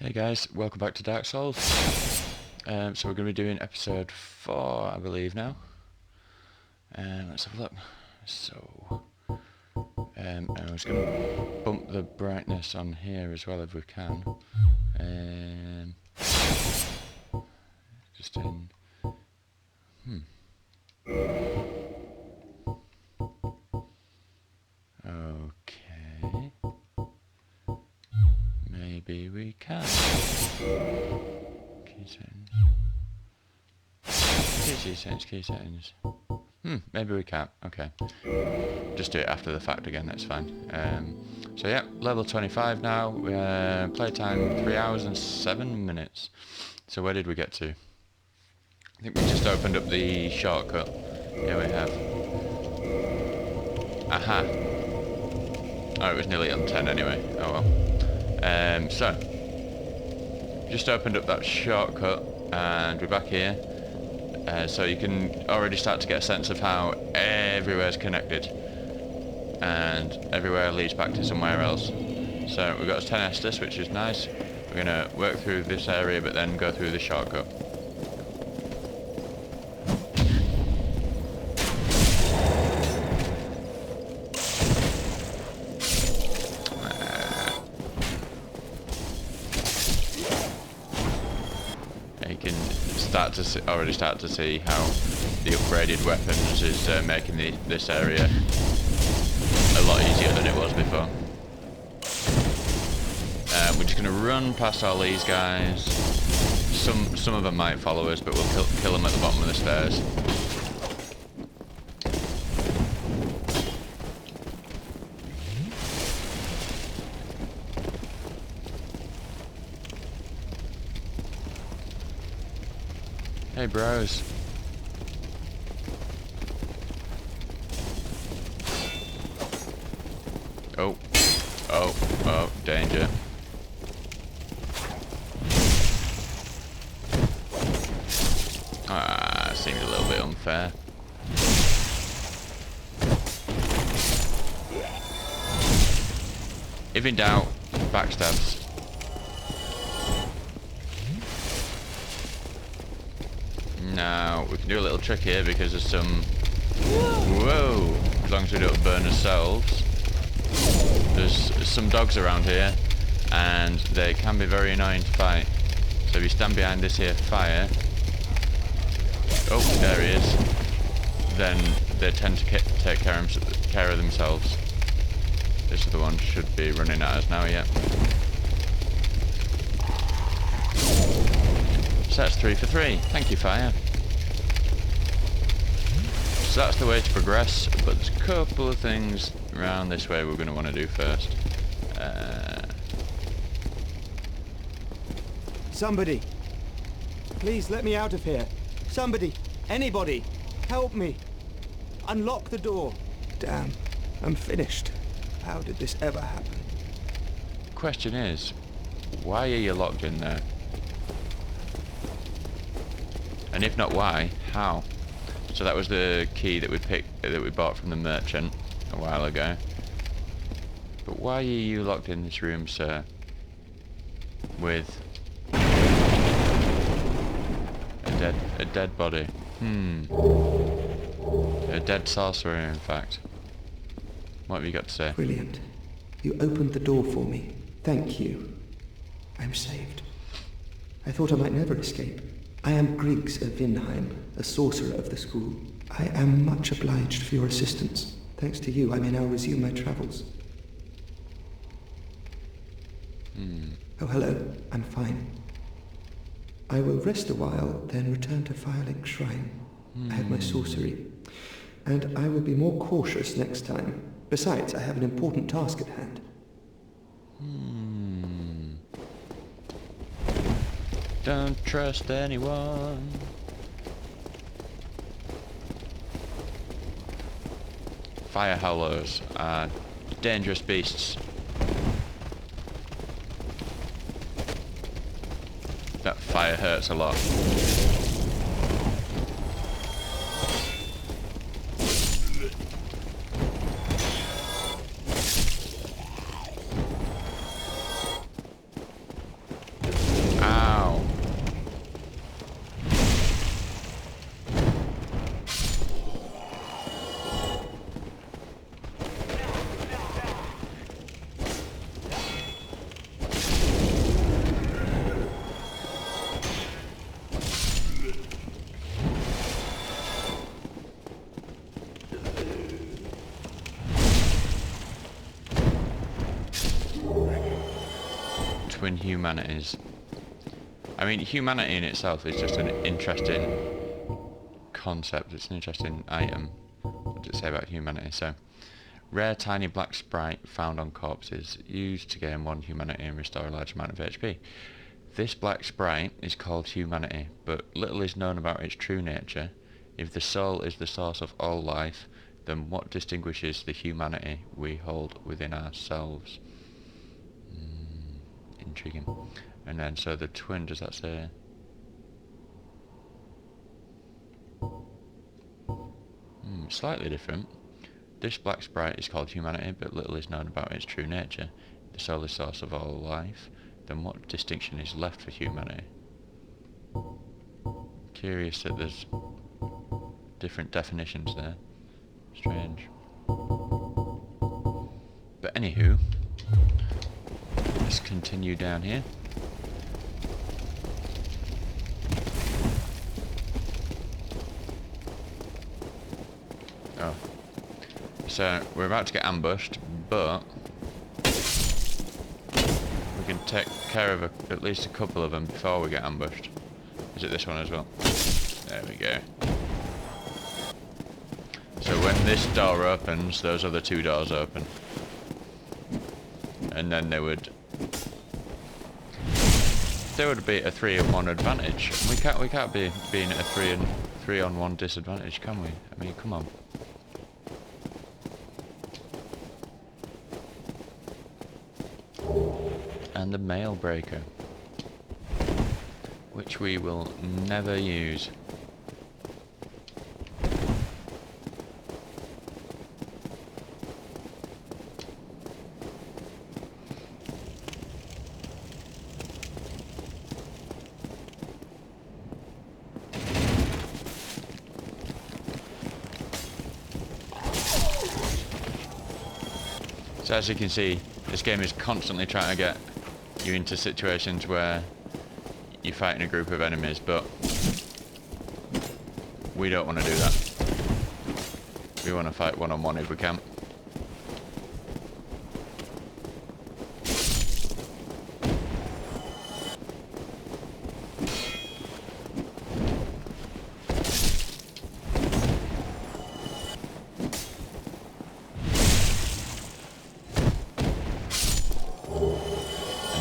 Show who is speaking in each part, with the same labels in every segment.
Speaker 1: Hey guys, welcome back to Dark Souls. So we're going to be doing episode 4, I believe now. Let's have a look. So, I was going to bump the brightness on here as well if we can. Just in. Okay. Maybe we can. Key settings. Maybe we can't. Okay. Just do it after the fact again, that's fine. So yeah, level 25 now. Playtime 3 hours and 7 minutes. So where did we get to? I think we just opened up the shortcut. Here we have. Aha. Oh, it was nearly on 10 anyway. Oh well. So, just opened up that shortcut and we're back here. So you can already start to get a sense of how everywhere's connected and everywhere leads back to somewhere else. So we've got 10 Estus, which is nice. We're going to work through this area but then go through the shortcut. Already start to see how the upgraded weapons is making this area a lot easier than it was before. We're just going to run past all these guys. Some of them might follow us, but we'll kill them at the bottom of the stairs. Hey bros. Oh, danger. Seemed a little bit unfair. If in doubt, backstabs. Now, we can do a little trick here because there's some... Whoa! As long as we don't burn ourselves. There's some dogs around here, and they can be very annoying to fight. So if you stand behind this here fire... Oh, there he is. Then they tend to take care of themselves. This other one should be running at us now, yeah. So that's 3 for 3. Thank you, fire. So that's the way to progress, but there's a couple of things around this way we're going to want to do first.
Speaker 2: Somebody! Please let me out of here. Somebody! Anybody! Help me! Unlock the door! Damn, I'm finished. How did this ever happen?
Speaker 1: Question is, why are you locked in there? And if not why, how? So that was the key that we bought from the merchant a while ago. But why are you locked in this room, sir? With a dead body. A dead sorcerer, in fact. What have you got to say?
Speaker 2: Brilliant. You opened the door for me. Thank you. I'm saved. I thought I might never escape. I am Griggs of Vinheim, a sorcerer of the school. I am much obliged for your assistance. Thanks to you, I may now resume my travels. Oh, hello. I'm fine. I will rest a while, then return to Firelink Shrine. I have my sorcery. And I will be more cautious next time. Besides, I have an important task at hand.
Speaker 1: Don't trust anyone. Fire howlers are dangerous beasts. That fire hurts a lot. twin humanities. I mean, humanity in itself is just an interesting concept. It's an interesting item. What does it say about humanity? So, rare tiny black sprite found on corpses, used to gain 1 humanity and restore a large amount of HP. This black sprite is called humanity, but little is known about its true nature. If the soul is the source of all life, then what distinguishes the humanity we hold within ourselves? Intriguing. And then, so the twin, does that say? Slightly different. This black sprite is called humanity, but little is known about its true nature. The soul is source of all life. Then what distinction is left for humanity? Curious that there's different definitions there. Strange. But anywho, let's continue down here. Oh. So, we're about to get ambushed, but we can take care of at least a couple of them before we get ambushed. Is it this one as well? There we go. So when this door opens, those other 2 doors open. And then they would be a 3-on-1 advantage. We can't be being at a 3-on-1 disadvantage, can we? I mean, come on. And the mail breaker, which we will never use. So as you can see, this game is constantly trying to get you into situations where you're fighting a group of enemies, but we don't want to do that. We want to fight one-on-one if we can.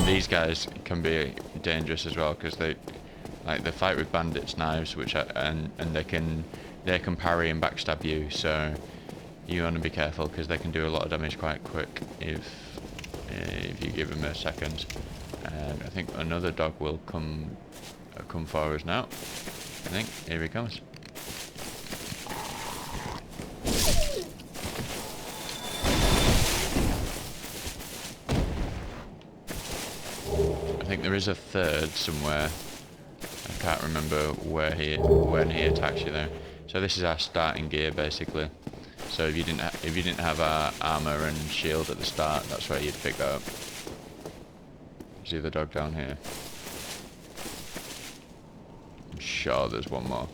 Speaker 1: These guys can be dangerous as well because they fight with bandits' knives, and they can parry and backstab you. So you want to be careful because they can do a lot of damage quite quick if you give them a second. And I think another dog will come for us now. I think here he comes. I think there is a third somewhere. I can't remember when he attacks you though. So this is our starting gear basically. So if you didn't have our armor and shield at the start, that's where you'd pick that up. See the dog down here? I'm sure there's one more.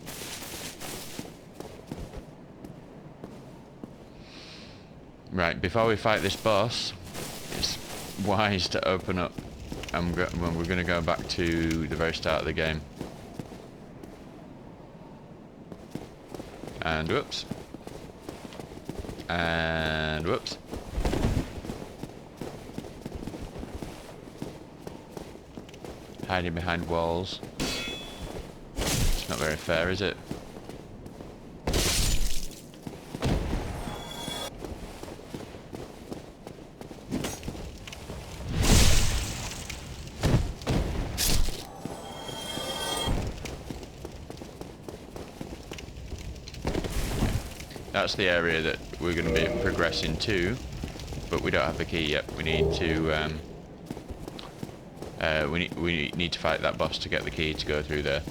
Speaker 1: Right, before we fight this boss, it's wise to open up. And we're going to go back to the very start of the game. And whoops. And whoops. Hiding behind walls. It's not very fair, is it? That's the area that we're going to be progressing to, but we don't have the key yet. We need to we need to fight that boss to get the key to go through there.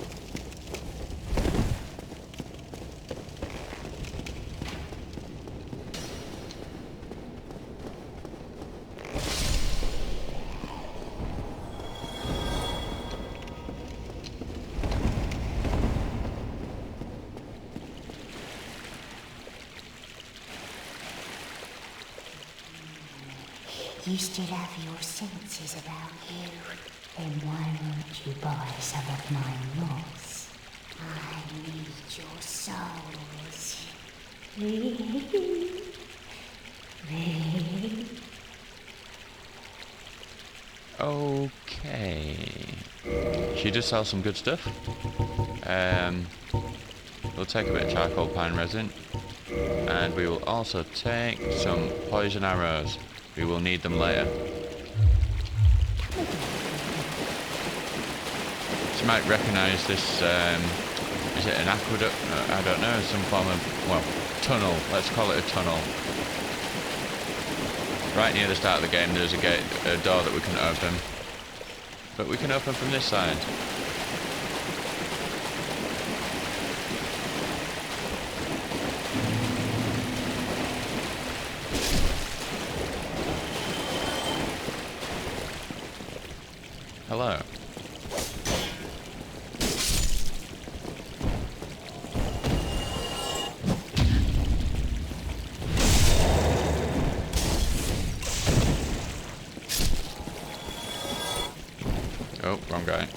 Speaker 3: you still have your senses about you, then why won't you buy some of my moss? I need your souls.
Speaker 1: Okay. She does sell some good stuff. We'll take a bit of charcoal pine resin. And we will also take some poison arrows. We will need them later. You might recognise this, is it an aqueduct? I don't know, some form of, well, tunnel. Let's call it a tunnel. Right near the start of the game there's a door that we can open. But we can open from this side. Hello. Oh, wrong guy.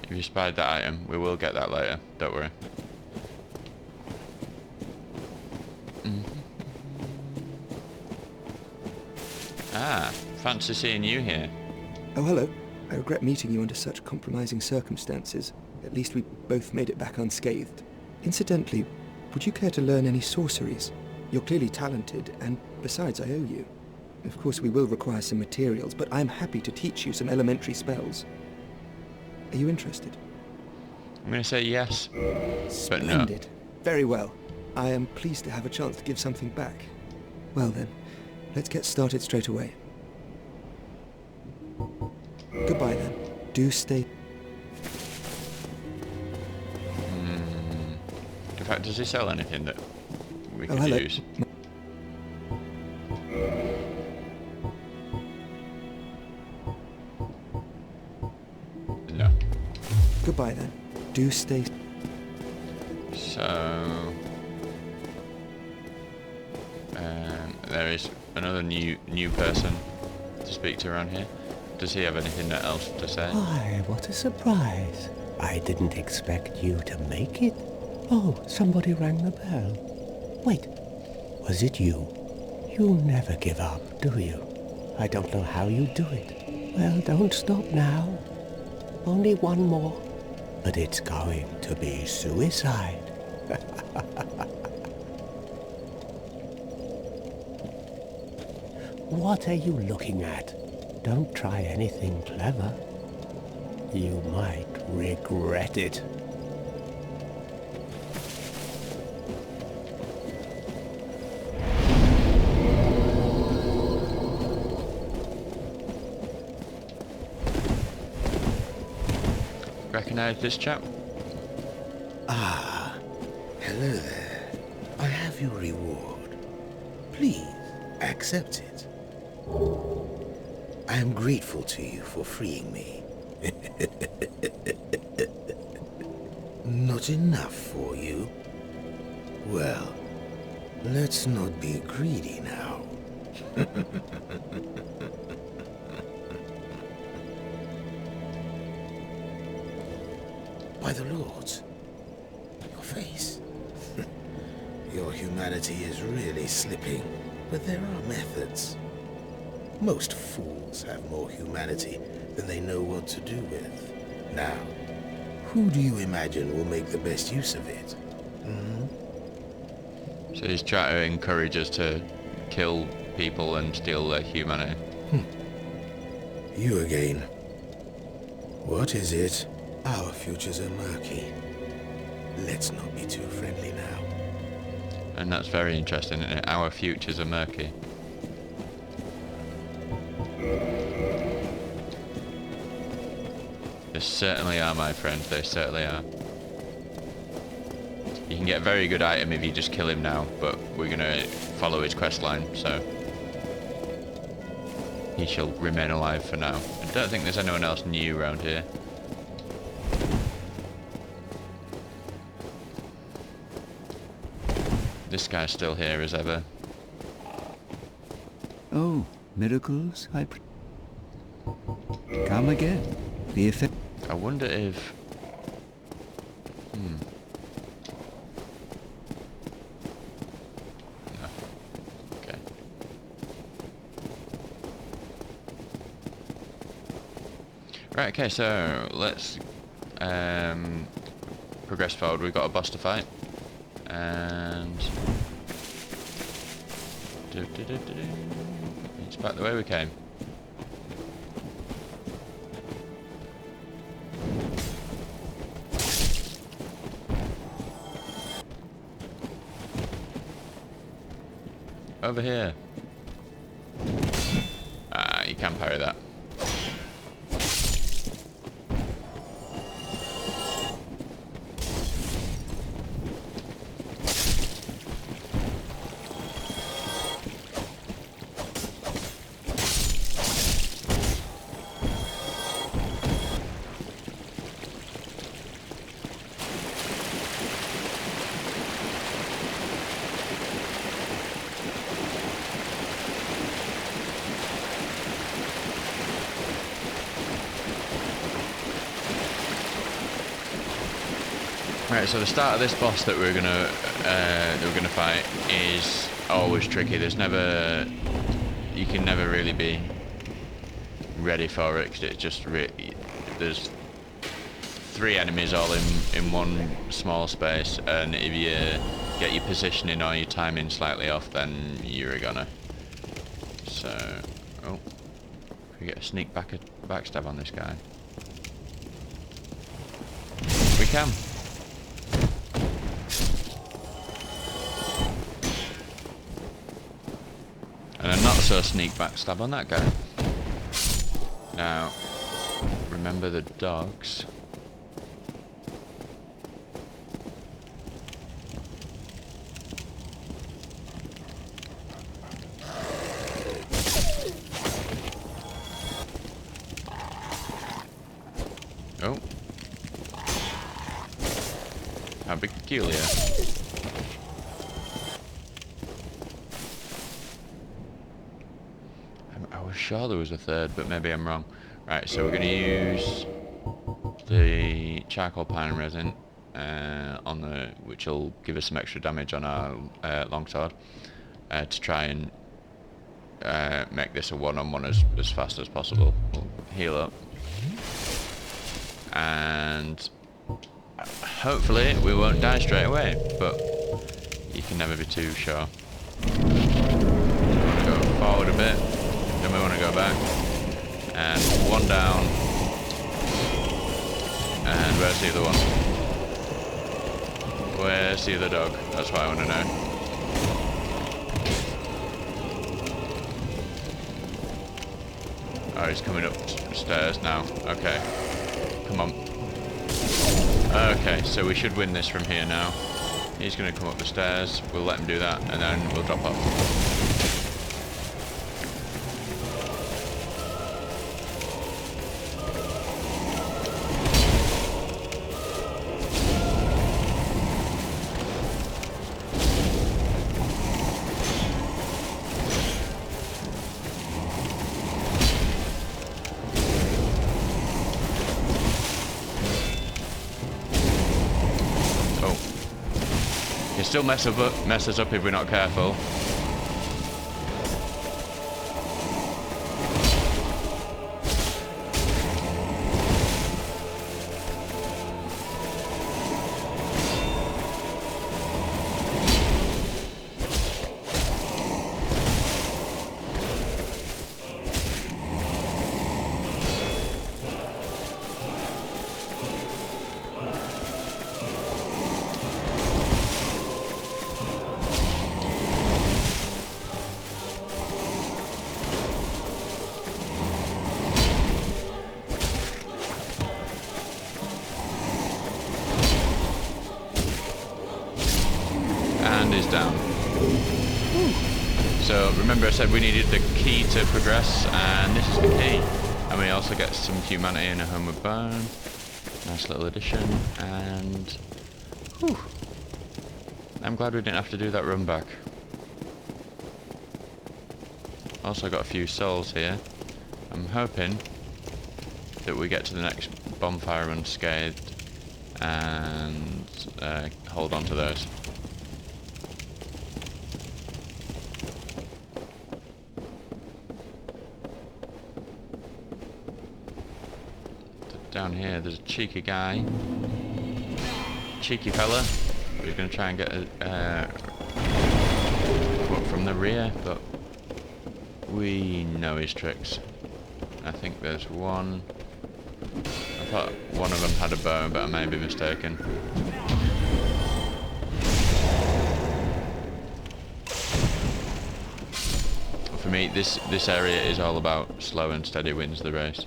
Speaker 1: If you spied that item, we will get that later, don't worry. Ah, fancy seeing you here.
Speaker 2: Oh, hello. I regret meeting you under such compromising circumstances. At least we both made it back unscathed. Incidentally, would you care to learn any sorceries? You're clearly talented, and besides, I owe you. Of course, we will require some materials, but I'm happy to teach you some elementary spells. Are you interested?
Speaker 1: I'm going to say yes, but no.
Speaker 2: Splendid. Very well. I am pleased to have a chance to give something back. Well then, let's get started straight away. Goodbye then. Do stay...
Speaker 1: In fact, does he sell anything that we could
Speaker 2: hello.
Speaker 1: use? No.
Speaker 2: Goodbye then. Do stay...
Speaker 1: So... there is another new person to speak to around here. Does he have anything else to say?
Speaker 4: Why, what a surprise. I didn't expect you to make it. Oh, somebody rang the bell. Wait, was it you? You never give up, do you? I don't know how you do it. Well, don't stop now. Only one more. But it's going to be suicide. What are you looking at? Don't try anything clever. You might regret it.
Speaker 1: Recognise this chap?
Speaker 5: Ah, hello there. I have your reward. Please, accept it. I am grateful to you for freeing me. Not enough for you? Well, let's not be greedy now. By the Lords, your face. Your humanity is really slipping, but there are methods. Most fools have more humanity than they know what to do with. Now, who do you imagine will make the best use of it?
Speaker 1: So he's trying to encourage us to kill people and steal their humanity.
Speaker 5: You again. What is it? Our futures are murky. Let's not be too friendly now.
Speaker 1: And that's very interesting, isn't it? Our futures are murky. This certainly are, my friend. They certainly are. You can get a very good item if you just kill him now, but we're gonna follow his quest line, so he shall remain alive for now. I don't think there's anyone else new around here. This guy's still here as ever.
Speaker 6: Oh, miracles, come again. The effect.
Speaker 1: I wonder if... No. Okay. Right, okay, so let's progress forward. We've got a boss to fight. And... It's back the way we came. Over here. Ah, you can parry that. Right, so the start of this boss that we're gonna fight is always tricky. There's never, you can never really be ready for it because it's just there's 3 enemies all in one small space, and if you get your positioning or your timing slightly off, then you're a goner. So, oh, we get a sneak backstab on this guy. We can. And a not so sneak backstab on that guy. Now, remember the dogs. Oh. How peculiar. I was sure there was a third, but maybe I'm wrong. Right, so we're going to use the charcoal pine resin on the, which will give us some extra damage on our longsword to try and make this a one-on-one as fast as possible. We'll heal up, and hopefully we won't die straight away, but you can never be too sure. Go forward a bit. Then we want to go back, and one down, and where's the other one? Where's the other dog? That's what I want to know. Oh, he's coming up stairs now. Okay, come on. Okay, so we should win this from here now. He's going to come up the stairs, we'll let him do that, and then we'll drop off. Still mess us up if we're not careful. and he's down. So remember I said we needed the key to progress, and this is the key. And we also get some humanity and a homeward bone. Nice little addition, and whew, I'm glad we didn't have to do that run back. Also got a few souls here. I'm hoping that we get to the next bonfire unscathed and hold on to those. Down here there's a cheeky guy, cheeky fella, who's going to try and get a foot from the rear, but we know his tricks. I think there's one. I thought one of them had a bow, but I may be mistaken. For me, this area is all about slow and steady wins the race.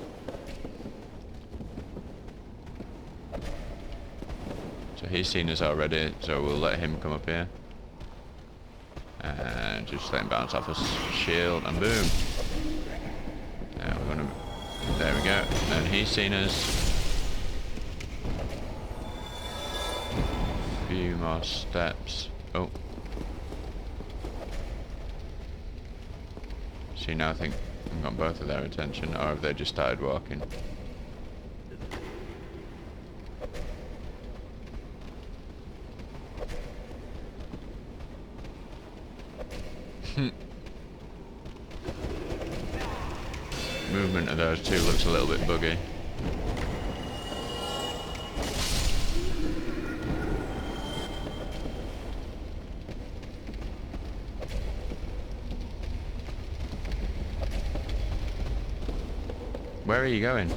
Speaker 1: So he's seen us already, so we'll let him come up here. And just let him bounce off his shield, and boom. Now we're gonna, there we go. And he's seen us. Few more steps. Oh. See, now I think I've got both of their attention, or have they just started walking? Movement of those two looks a little bit buggy. Where are you going?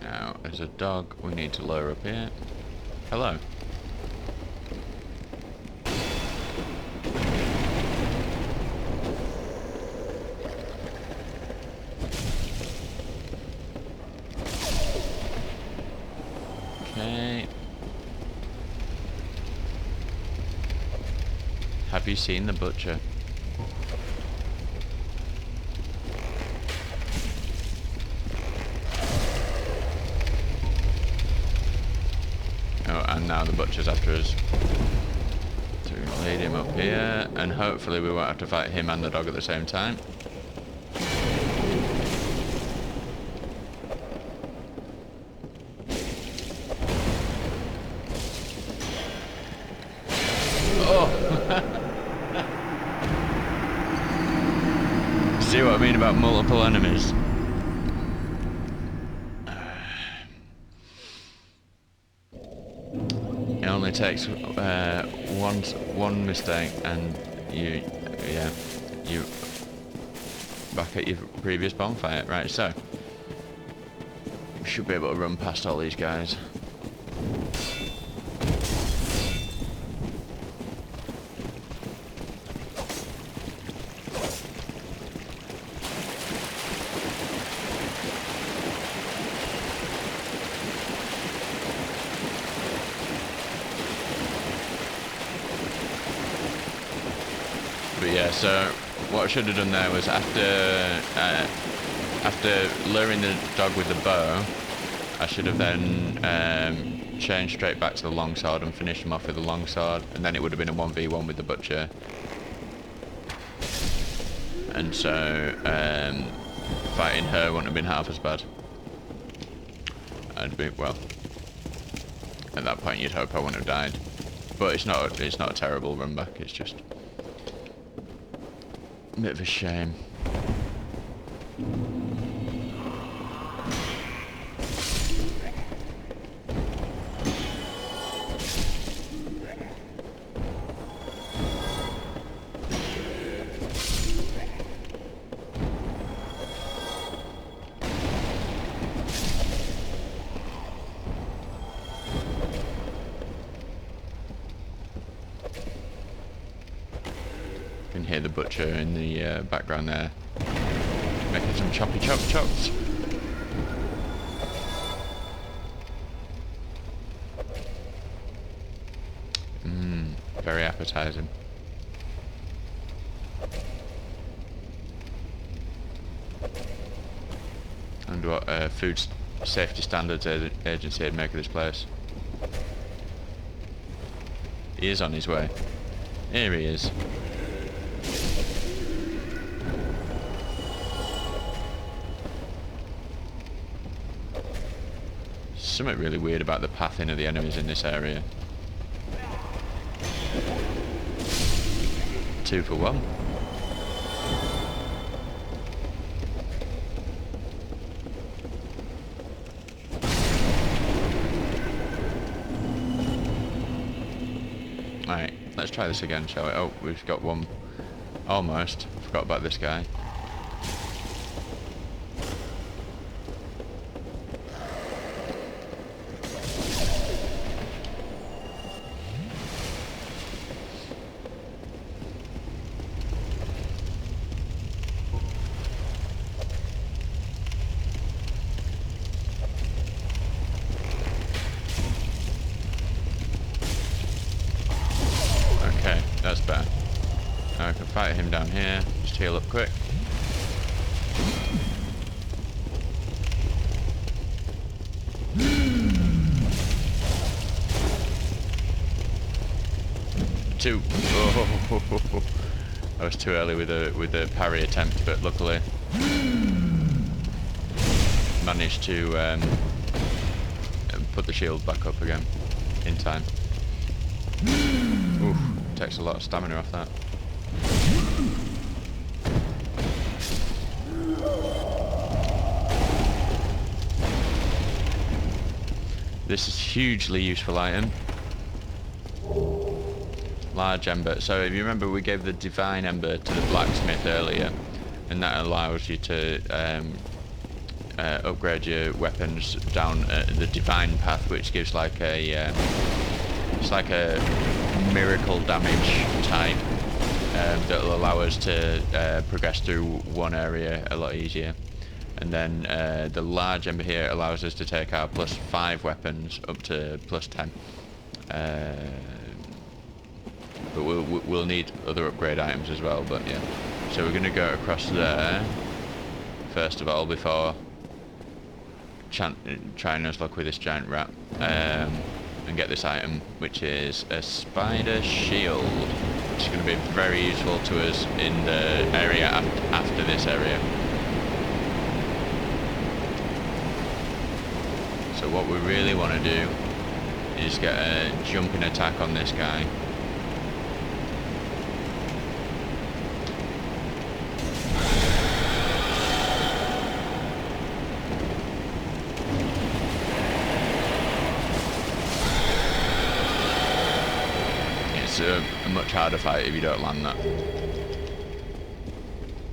Speaker 1: Now, there's a dog we need to lure up here. Hello. Okay. Have you seen the butcher? Oh, and now the butcher's after us. So we're gonna lead him up here, and hopefully we won't have to fight him and the dog at the same time. See what I mean about multiple enemies? It only takes one mistake and you back at your previous bonfire. Right, so we should be able to run past all these guys. But yeah, so what I should have done there was after luring the dog with the bow, I should have then changed straight back to the longsword and finished him off with the longsword, and then it would have been a 1v1 with the butcher. And so fighting her wouldn't have been half as bad. I'd be, well, at that point you'd hope I wouldn't have died. But it's not a terrible run back, it's just a bit of a shame. You can hear the butcher in the background there, making some choppy chops. Very appetizing. And what food safety standards agency would make of this place. He is on his way. Here he is. Something really weird about the pathing of the enemies in this area. 2 for 1. Alright, let's try this again, shall we? Oh, we've got one. Almost. Forgot about this guy. That's better. Now I can fight him down here. Just heal up quick. Two. Oh, I was too early with the parry attempt, but luckily managed to put the shield back up again in time. Oof. Takes a lot of stamina off that. This is hugely useful item. Large ember. So if you remember, we gave the divine ember to the blacksmith earlier, and that allows you to upgrade your weapons down the divine path, which gives like a it's like a miracle damage type that will allow us to progress through one area a lot easier. And then the large ember here allows us to take our +5 weapons up to +10. But we'll need other upgrade items as well, but yeah. So we're going to go across there first of all before trying us luck with this giant rat. And get this item, which is a spider shield, which is going to be very useful to us in the area after this area. So what we really want to do is get a jumping attack on this guy. It's a much harder fight if you don't land that.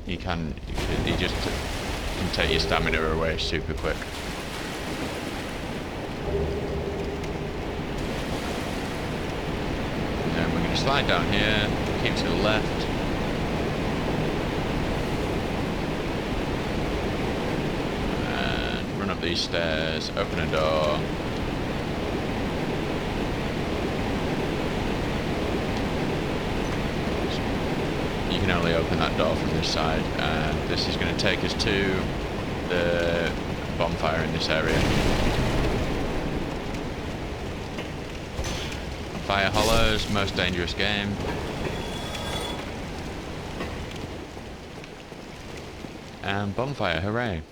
Speaker 1: He just can take your stamina away super quick. And then we're going to slide down here, keep to the left. And run up these stairs, open a door. You can only open that door from this side, and this is going to take us to the bonfire in this area. Fire Hollows, most dangerous game. And bonfire, hooray.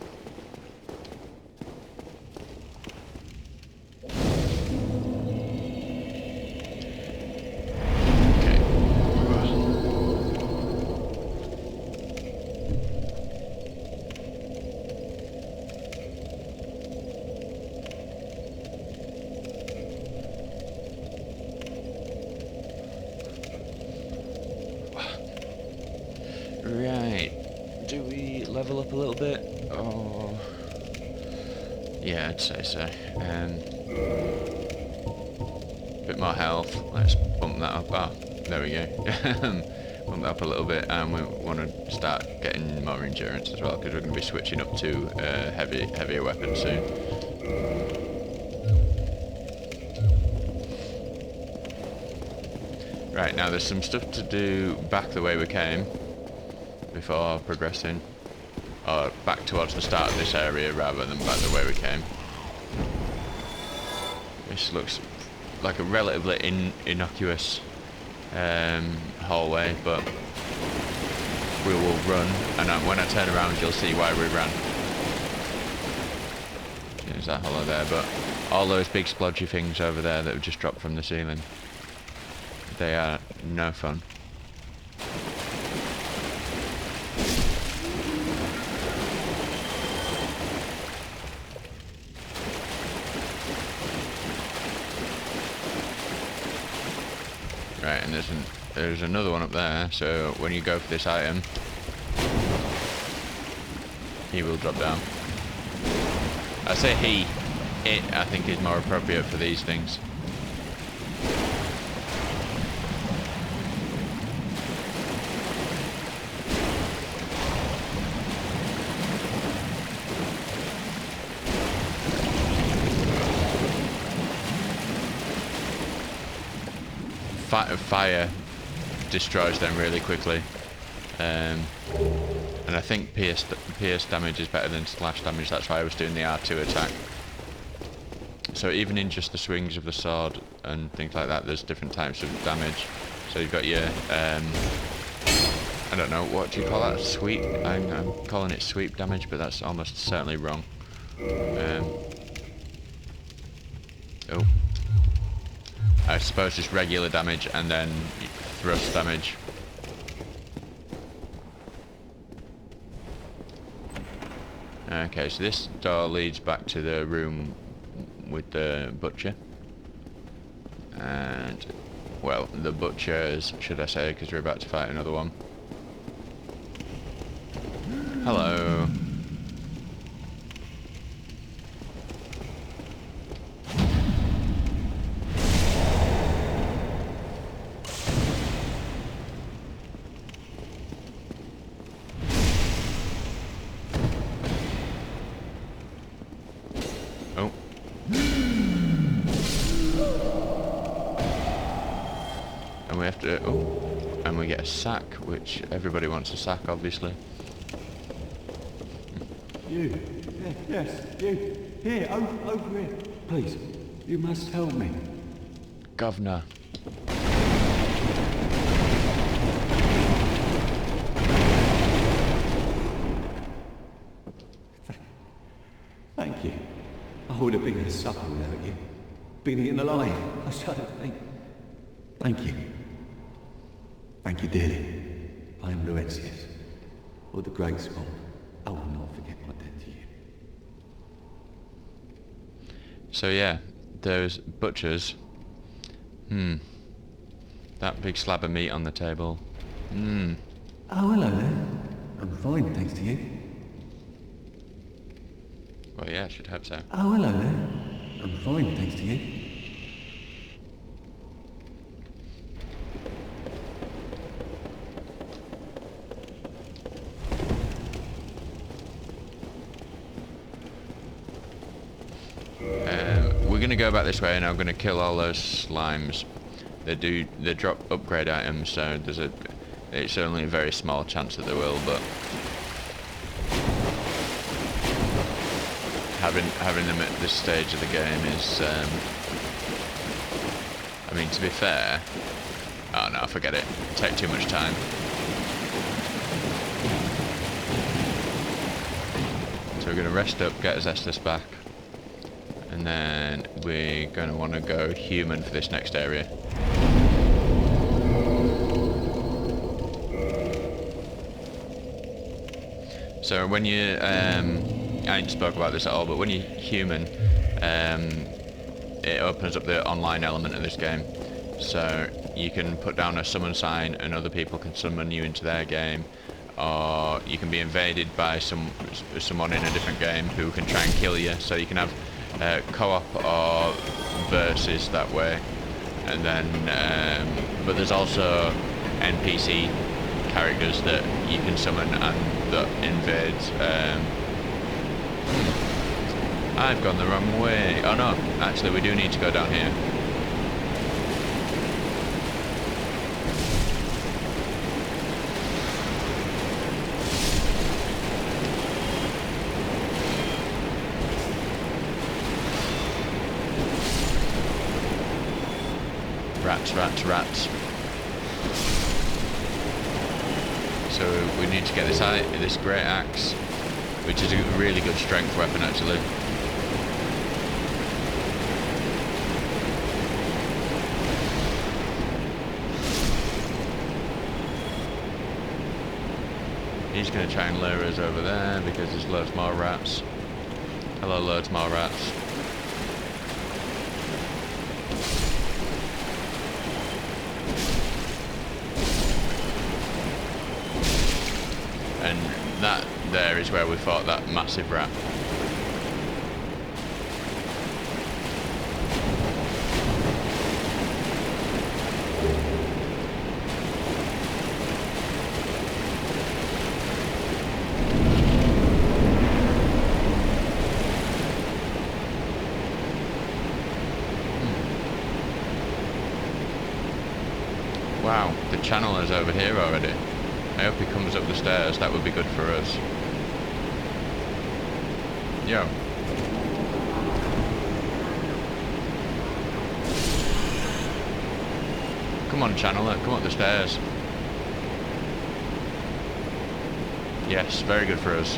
Speaker 1: Right, do we level up a little bit? Oh, yeah, I'd say so. Bit more health, let's bump that up. Ah, there we go. Bump that up a little bit, and we want to start getting more endurance as well, because we're going to be switching up to heavier weapons soon. Right, now there's some stuff to do back the way we came before progressing. Or back towards the start of this area rather than back the way we came. This looks like a relatively innocuous hallway, but we will run, and when I turn around you'll see why we ran. There's that hollow there, but all those big splodgy things over there that have just dropped from the ceiling, they are no fun. Right, and there's another one up there, so when you go for this item, he will drop down. I say it I think is more appropriate for these things. Fire destroys them really quickly, and I think pierce damage is better than slash damage. That's why I was doing the R2 attack. So even in just the swings of the sword and things like that, there's different types of damage. So you've got your I don't know, what do you call that? Sweep? I'm calling it sweep damage, but that's almost certainly wrong. Oh. I suppose just regular damage and then thrust damage. Okay, so this door leads back to the room with the butcher. And, well, the butchers, should I say, because we're about to fight another one. Hello. And we have to, and we get a sack, which everybody wants a sack, obviously.
Speaker 6: You. Yes, you. Here, over here. Please, you must help me.
Speaker 1: Governor.
Speaker 6: Thank you. I would have been a supper without you. Been eaten alive. I shudder to think. Thank you. Thank you dearly. I am Laurentius, or the Great Scott. I will not forget my debt to you.
Speaker 1: So yeah, those butchers. That big slab of meat on the table.
Speaker 6: Oh, hello there. I'm fine, thanks to you.
Speaker 1: Well, yeah, I should hope so.
Speaker 6: Oh, hello there. I'm fine, thanks to you.
Speaker 1: We're gonna go back this way, and I'm gonna kill all those slimes. They drop upgrade items, so it's only a very small chance that they will, but having them at this stage of the game is, I mean, to be fair, oh no, forget it. It'll take too much time. So we're gonna rest up, get our Estus back, and then we're going to want to go human for this next area. So when you, I ain't spoke about this at all, but when you're human, it opens up the online element of this game. So you can put down a summon sign and other people can summon you into their game, or you can be invaded by someone in a different game who can try and kill you, so you can have co-op or versus that way. And then but there's also NPC characters that you can summon and that invade. I've gone the wrong way. Oh no, actually we do need to go down here. Rats, rats, rats. So we need to get this great axe, which is a really good strength weapon actually. He's going to try and lure us over there because there's loads more rats. Hello, loads more rats. And that there is where we fought that massive rat. Wow, the channeler's over here already. I hope he comes up the stairs, that would be good for us. Yo. Come on, channeler, come up the stairs. Yes, very good for us.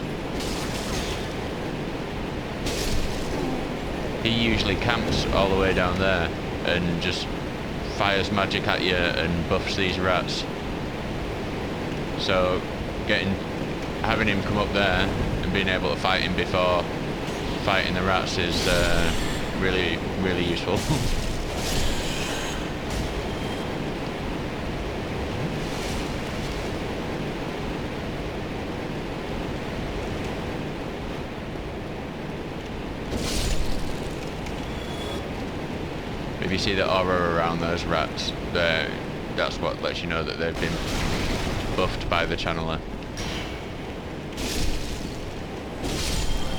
Speaker 1: He usually camps all the way down there and just fires magic at you and buffs these rats. So having him come up there and being able to fight him before fighting the rats is really, really useful. If you see the aura around those rats, that's what lets you know that they've been buffed by the channeler.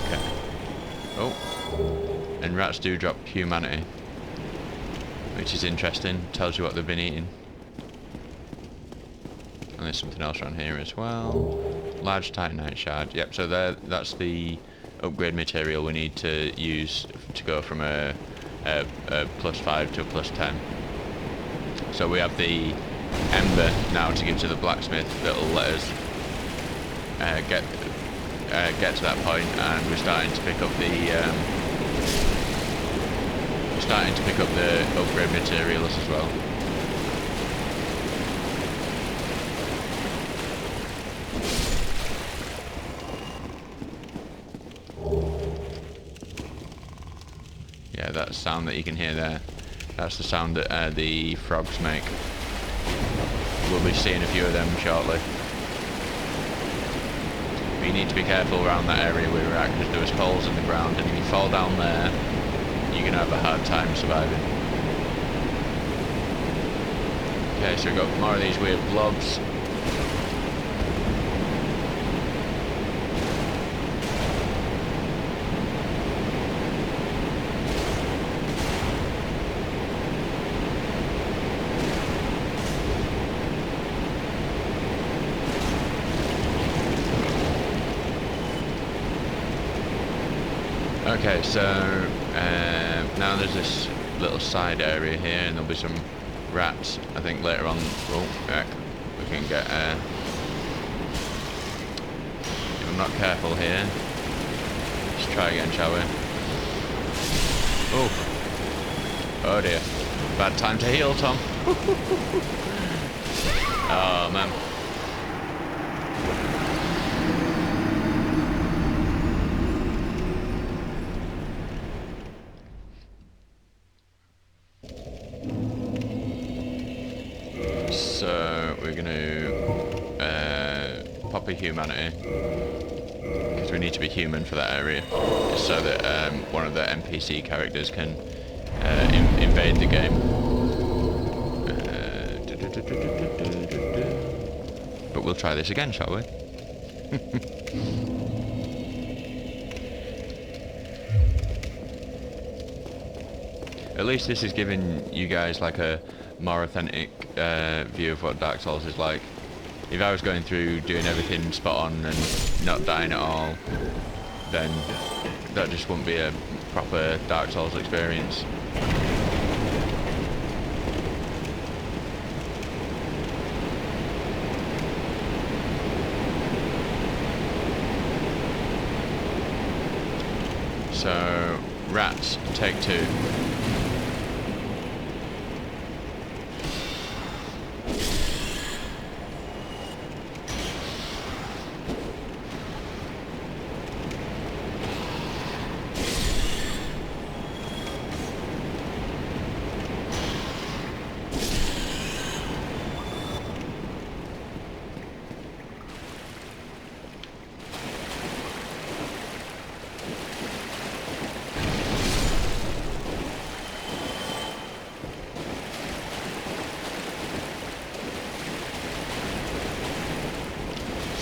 Speaker 1: Okay. Oh. And rats do drop humanity, which is interesting. Tells you what they've been eating. And there's something else around here as well. Large titanite shard. Yep, so that's the upgrade material we need to use to go from a +5 to a +10. So we have the ember now to give to the blacksmith that'll let us get to that point, and we're starting to pick up the upgrade materials as well. Yeah, that sound that you can hear there, that's the sound that the frogs make. We'll be seeing a few of them shortly. But you need to be careful around that area we were at because there was holes in the ground, and if you fall down there, you're going to have a hard time surviving. Okay, so we've got more of these weird blobs. Okay, so now there's this little side area here, and there'll be some rats. I think later on, oh heck, we can get. If I'm not careful here, let's try again, shall we? Oh dear, bad time to heal, Tom. Oh man. So we're going to pop a humanity because we need to be human for that area, just so that one of the NPC characters can invade the game. But we'll try this again, shall we? At least this is giving you guys like a more authentic view of what Dark Souls is like. If I was going through doing everything spot on and not dying at all, then that just wouldn't be a proper Dark Souls experience. So, rats, take 2.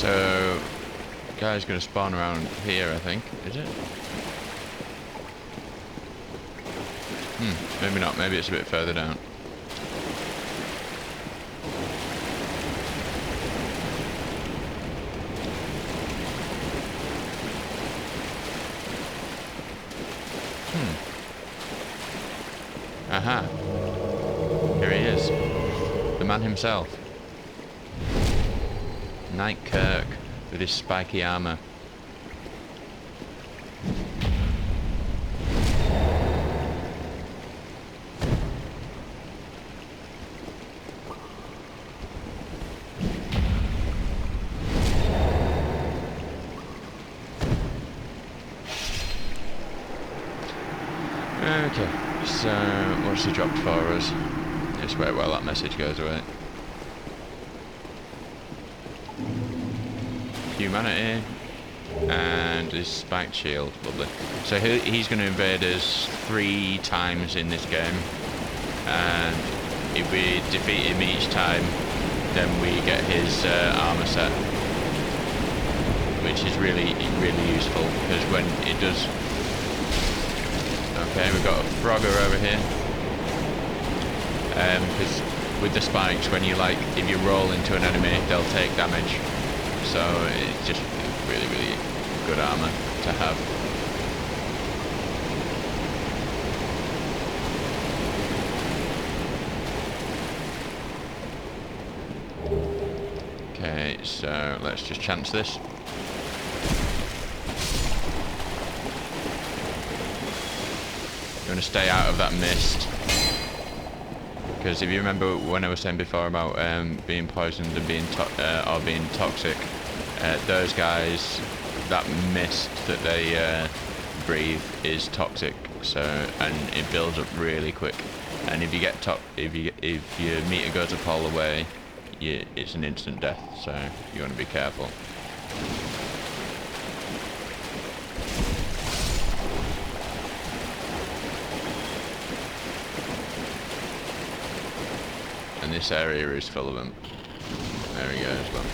Speaker 1: So, guy's gonna spawn around here, I think. Is it? Maybe not. Maybe it's a bit further down. Aha. Here he is. The man himself. Knight Kirk with his spiky armor. Okay, so what's he dropped for us? Just wait while that message goes away. Humanity and his spiked shield, lovely. So he's going to invade us 3 times in this game, and if we defeat him each time, then we get his armor set, which is really useful because when it does. Okay, we've got a Frogger over here. Because with the spikes, when you if you roll into an enemy, they'll take damage. So it's just really good armor to have. Okay, so let's just chance this. You want to stay out of that mist. Because if you remember when I was saying before about being poisoned and being or being toxic, those guys, that mist that they breathe is toxic. So, and it builds up really quick. And if you get if your meter goes up all the way, it's an instant death. So you want to be careful. And this area is full of them. There he goes, well.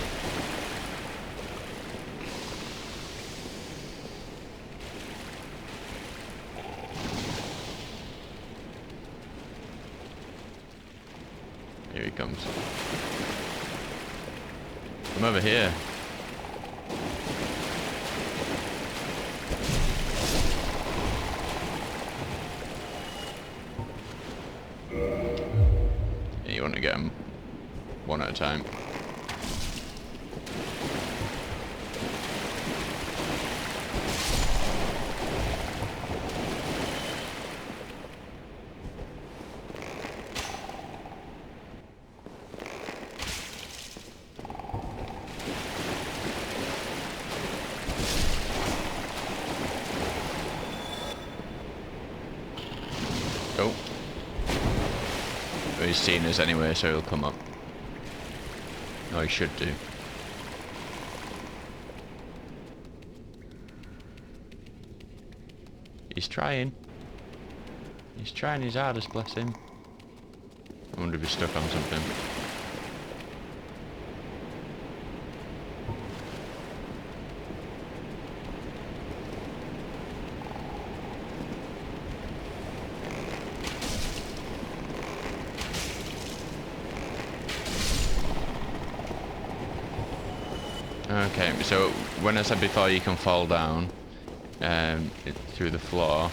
Speaker 1: Here he comes. I'm over here. You want to get them one at a time. Oh. He's seen us anyway, so he'll come up. Oh, he should do. He's trying. He's trying his hardest, bless him. I wonder if he's stuck on something. Okay, so when I said before you can fall down through the floor.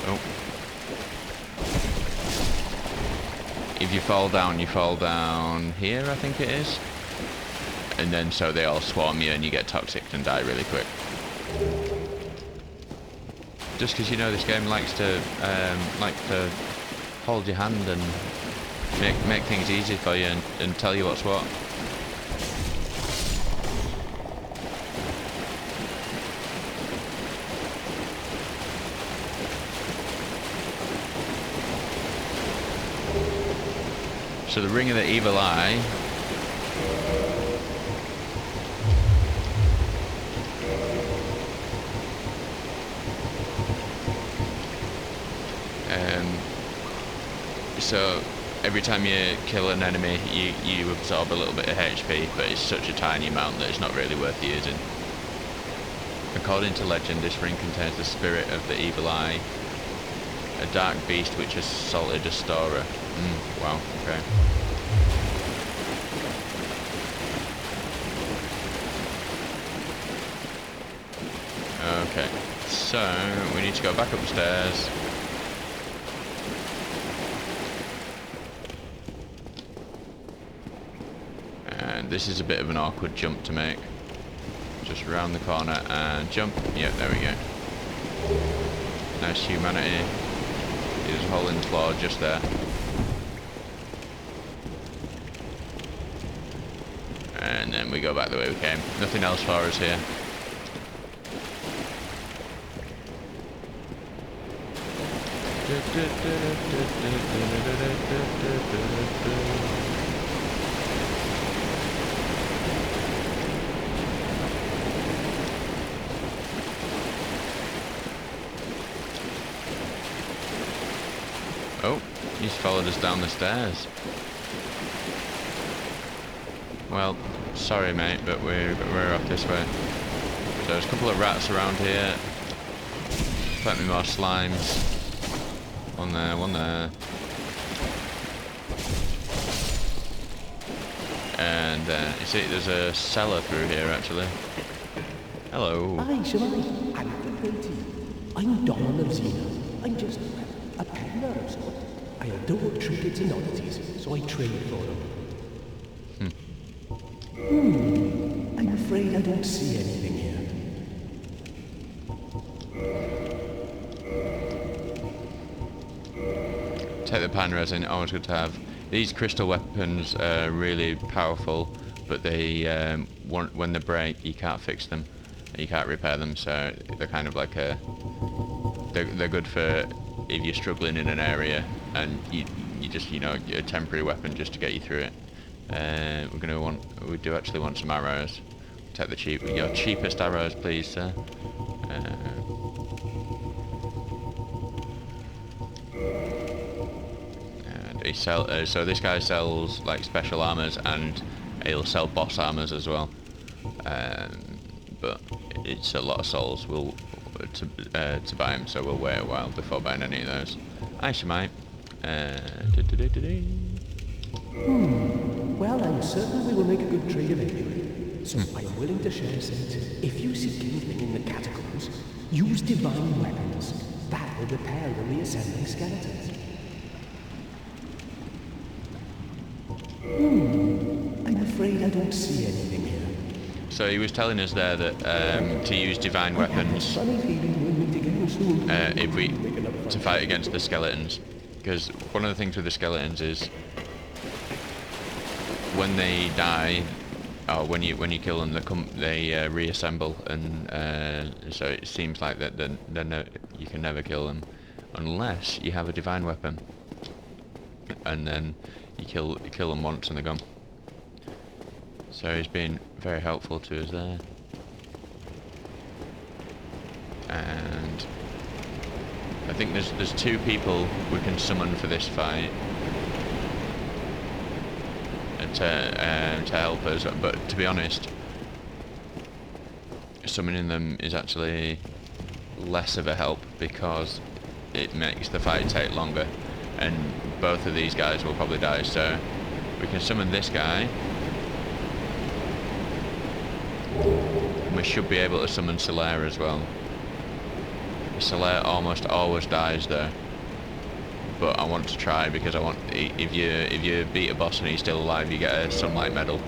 Speaker 1: Oh. If you fall down here, I think it is. And then so they all swarm you and you get toxic and die really quick. Just because you know this game likes to hold your hand and make things easy for you and tell you what's what. So the Ring of the Evil Eye. So every time you kill an enemy, you absorb a little bit of HP, but it's such a tiny amount that it's not really worth using. According to legend, this ring contains the spirit of the Evil Eye, a dark beast which has assaulted a storer. Wow, okay. Okay, so we need to go back upstairs. And this is a bit of an awkward jump to make. Just round the corner and jump. Yep, there we go. Nice humanity. There's a hole in the floor just there. And then we go back the way we came. Nothing else for us here. Oh, he's followed us down the stairs. Well, sorry mate, but we're off this way. So there's a couple of rats around here. Plenty more slimes. One there, one there. And you see, there's a cellar through here actually. Hello.
Speaker 4: Hi, Shemai. I'm I'm Donald of Xena. I'm just a peddler of sorts. I adore trinkets and oddities, so I trade for them. I'm afraid I don't see anything here.
Speaker 1: Take the pine resin, always good to have. These crystal weapons are really powerful, but they when they break, you can't fix them, you can't repair them. So they're kind of like they're good for if you're struggling in an area and you just a temporary weapon just to get you through it. We do actually want some arrows. Take your cheapest arrows, please, sir. So this guy sells like special armors, and he'll sell boss armors as well. But it's a lot of souls to buy him, so we'll wait a while before buying any of those. I might.
Speaker 4: Well, I'm certain we will make a good trade anyway. So I am willing to share since if you seek anything in the catacombs, use divine weapons. That will repair the reassembling skeletons. I'm afraid I don't see anything here.
Speaker 1: So he was telling us there that to use divine weapons to fight against the skeletons, because one of the things with the skeletons is when they die, or when you kill them, they reassemble, and so it seems like that you can never kill them unless you have a divine weapon, and then you kill them once and they're gone. So he's been very helpful to us there. And I think there's two people we can summon for this fight to help us, but to be honest, summoning them is actually less of a help because it makes the fight take longer, and both of these guys will probably die. So we can summon this guy. We should be able to summon Solaire as well. Solaire almost always dies though, but I want to try because I want, if you beat a boss and he's still alive, you get a sunlight medal,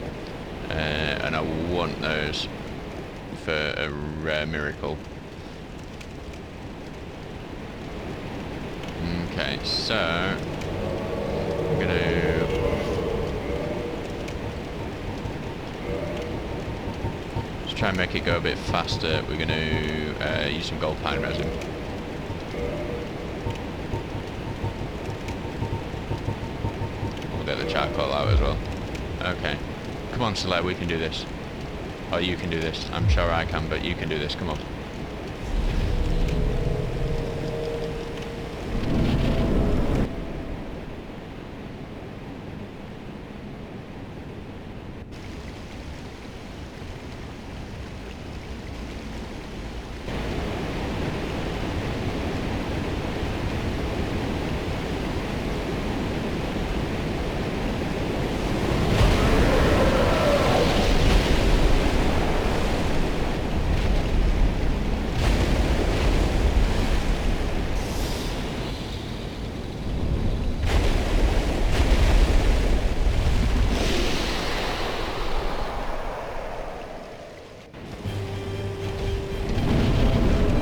Speaker 1: and I want those for a rare miracle. Okay, so I'm gonna just try and make it go a bit faster. We're gonna use some gold pine resin. We'll get the charcoal out as well. Okay, come on, Soleil, we can do this. Oh, you can do this. I'm sure I can, but you can do this. Come on.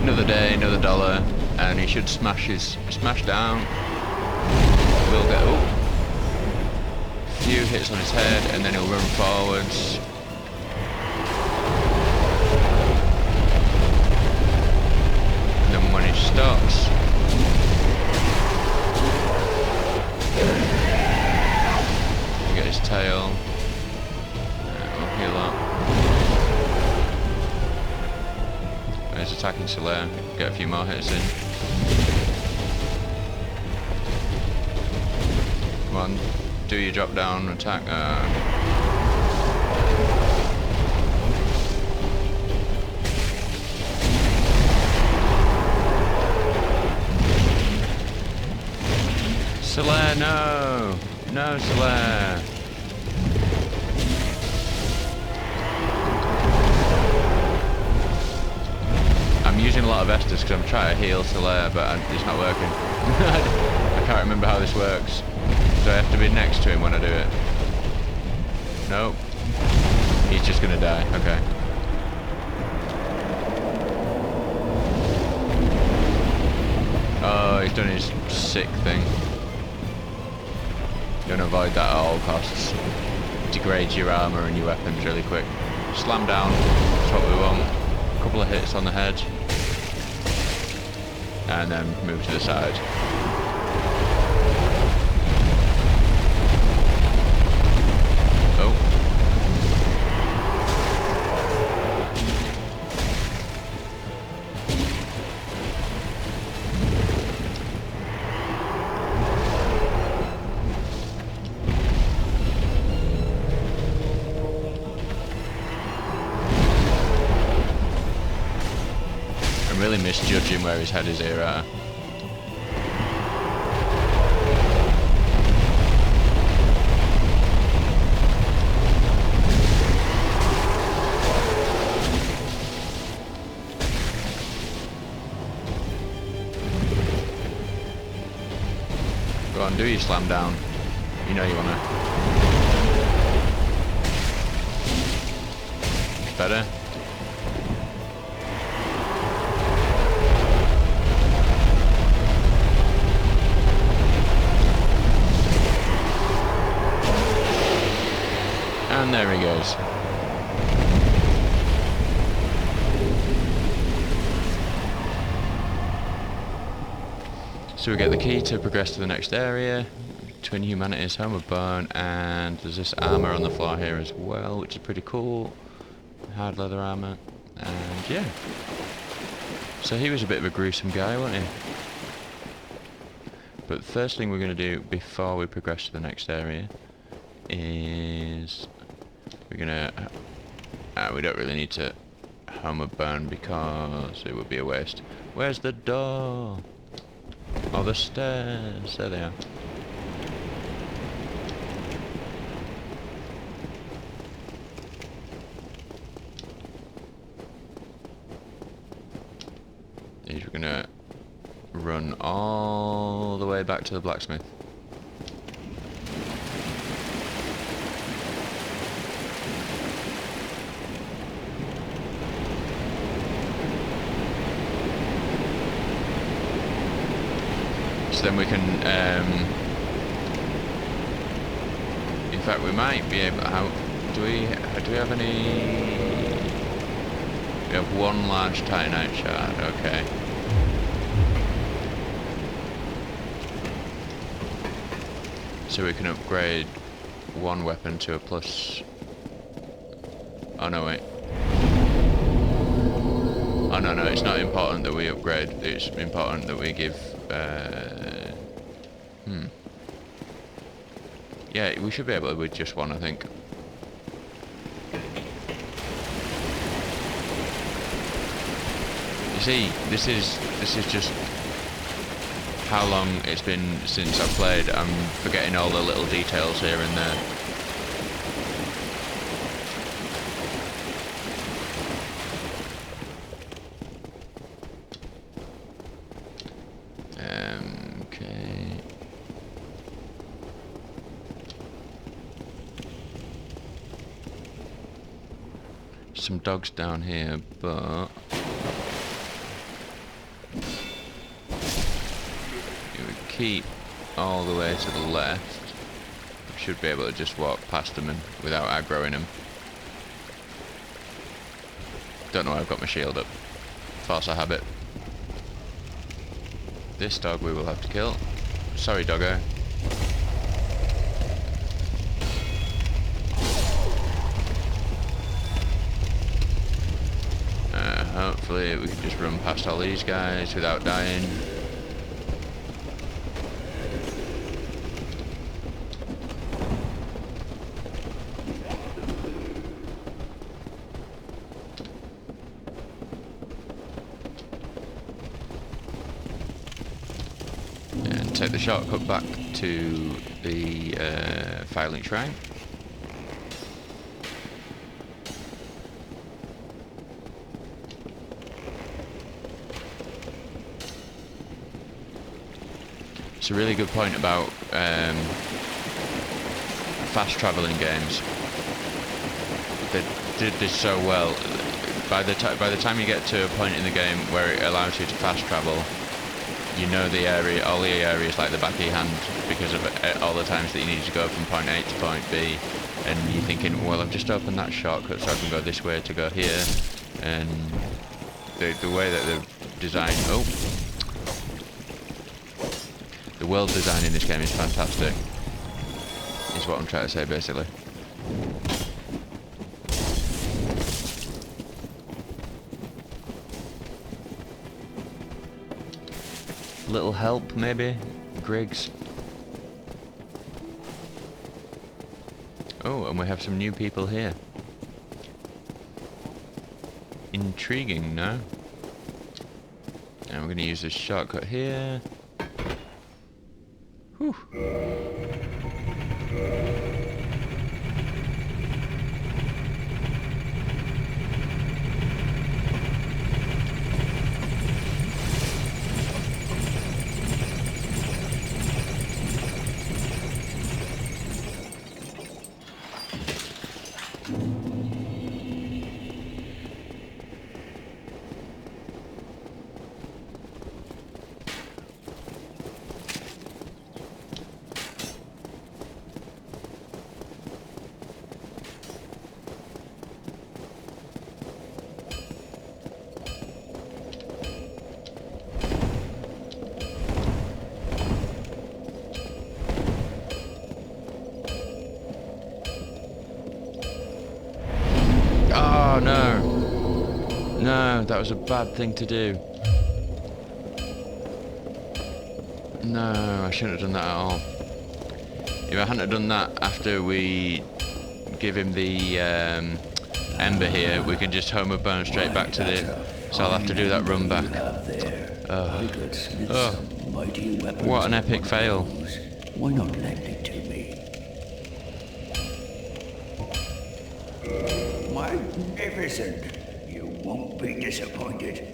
Speaker 1: Another day, another dollar, and he should smash down. We'll get a few hits on his head, and then he'll run forwards. And then when he stops, we'll get his tail. We'll heal up. He's attacking Soleil, get a few more hits in. Come on, do your drop down attack. Soleil, no! No, Soleil! I'm using a lot of Estus because I'm trying to heal Soleil, but it's not working. I can't remember how this works. Do I have to be next to him when I do it? Nope. He's just gonna die. Okay. Oh, he's done his sick thing. Gonna avoid that at all costs. Degrades your armor and your weapons really quick. Slam down. That's what we want. A couple of hits on the head. And then move to the side. Oh. I'm really misjudging where his head is here at. Go on, do your slam down. You know you wanna. Better? And there he goes. So we get the key to progress to the next area, Twin Humanity's Home of Bone, and there's this armour on the floor here as well, which is pretty cool. Hard leather armour, and yeah. So he was a bit of a gruesome guy, wasn't he? But the first thing we're going to do before we progress to the next area is we're going to... we don't really need to Home of Bone because it would be a waste. Where's the door? Oh, the stairs. There they are. We're going to run all the way back to the blacksmith. because then we can. In fact, we might be able. How do we have any? We have one large titanite shard. Okay. So we can upgrade one weapon to a plus. Oh no, wait. Oh no, it's not important that we upgrade. It's important that we give. Yeah, we should be able to with just one, I think. You see, this is just how long it's been since I've played. I'm forgetting all the little details here and there. Okay. Some dogs down here, but if we keep all the way to the left, we should be able to just walk past them and without aggroing them. Don't know why I've got my shield up. Force a habit. This dog we will have to kill. Sorry, doggo. Hopefully we can just run past all these guys without dying. And take the shortcut back to the filing shrine. It's a really good point about fast traveling games. They did this so well. By the time you get to a point in the game where it allows you to fast travel, you know the area, all the areas like the back of your hand, because of all the times that you need to go from point A to point B, and you're thinking, well, I've just opened that shortcut so I can go this way to go here, and the way that they've designed. Oh. The world design in this game is fantastic, is what I'm trying to say basically. Little help maybe? Griggs. Oh, and we have some new people here. Intriguing, no? And we're going to use this shortcut here. Whew. No, that was a bad thing to do. No, I shouldn't have done that at all. If I hadn't have done that after we give him the ember here, we can just home a bone straight back to the... So I'll have to do that run back. Oh, what an epic fail.
Speaker 4: Why not lend it to me? Magnificent! You won't be disappointed.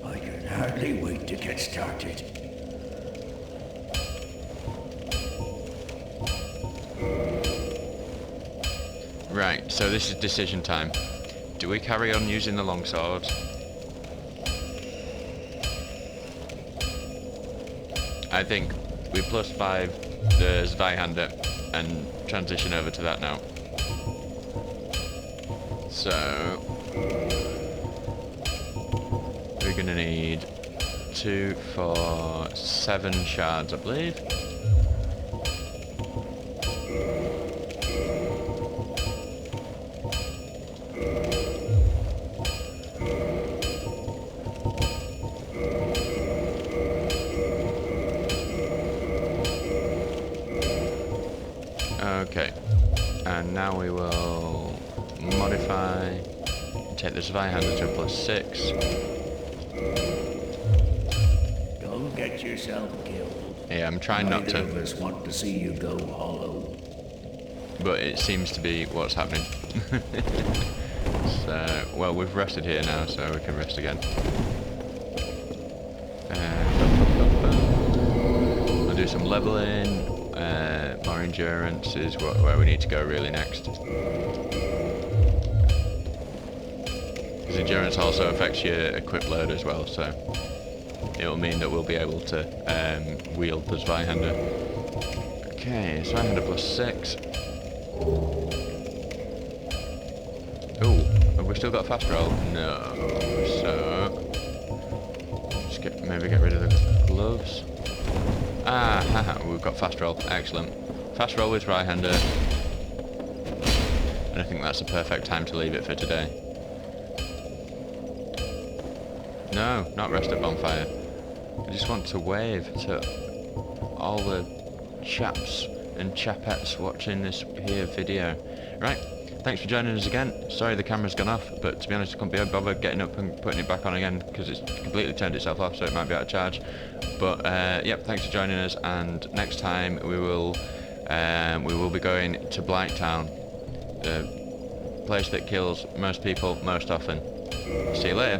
Speaker 4: I can hardly wait to get started.
Speaker 1: Right, so this is decision time. Do we carry on using the longsword? I think we +5 the Zweihander and transition over to that now. So we're gonna need 2, 4, 7 shards, I believe. Okay, and now we will modify, take the Zweihander to +6.
Speaker 7: Don't get yourself killed.
Speaker 1: Yeah, I'm trying not
Speaker 7: Neither
Speaker 1: to,
Speaker 7: of us want to see you go hollow.
Speaker 1: but it seems to be what's happening. So, well, we've rested here now, so we can rest again. We'll do some leveling. More endurance is where we need to go really next. Because endurance also affects your equip load as well, so it'll mean that we'll be able to wield the Zweihander. Okay, Zweihander +6. Oh, have we still got fast roll? No. So just maybe get rid of the gloves. Ah, haha, we've got fast roll. Excellent. Fast roll with Zweihander. And I think that's the perfect time to leave it for today. No, not rest at bonfire. I just want to wave to all the chaps and chapettes watching this here video. Right, thanks for joining us again. Sorry the camera's gone off, but to be honest I couldn't be bothered getting up and putting it back on again because it's completely turned itself off, so it might be out of charge. But yep, thanks for joining us, and next time we will be going to Blighttown, the place that kills most people most often. See you later.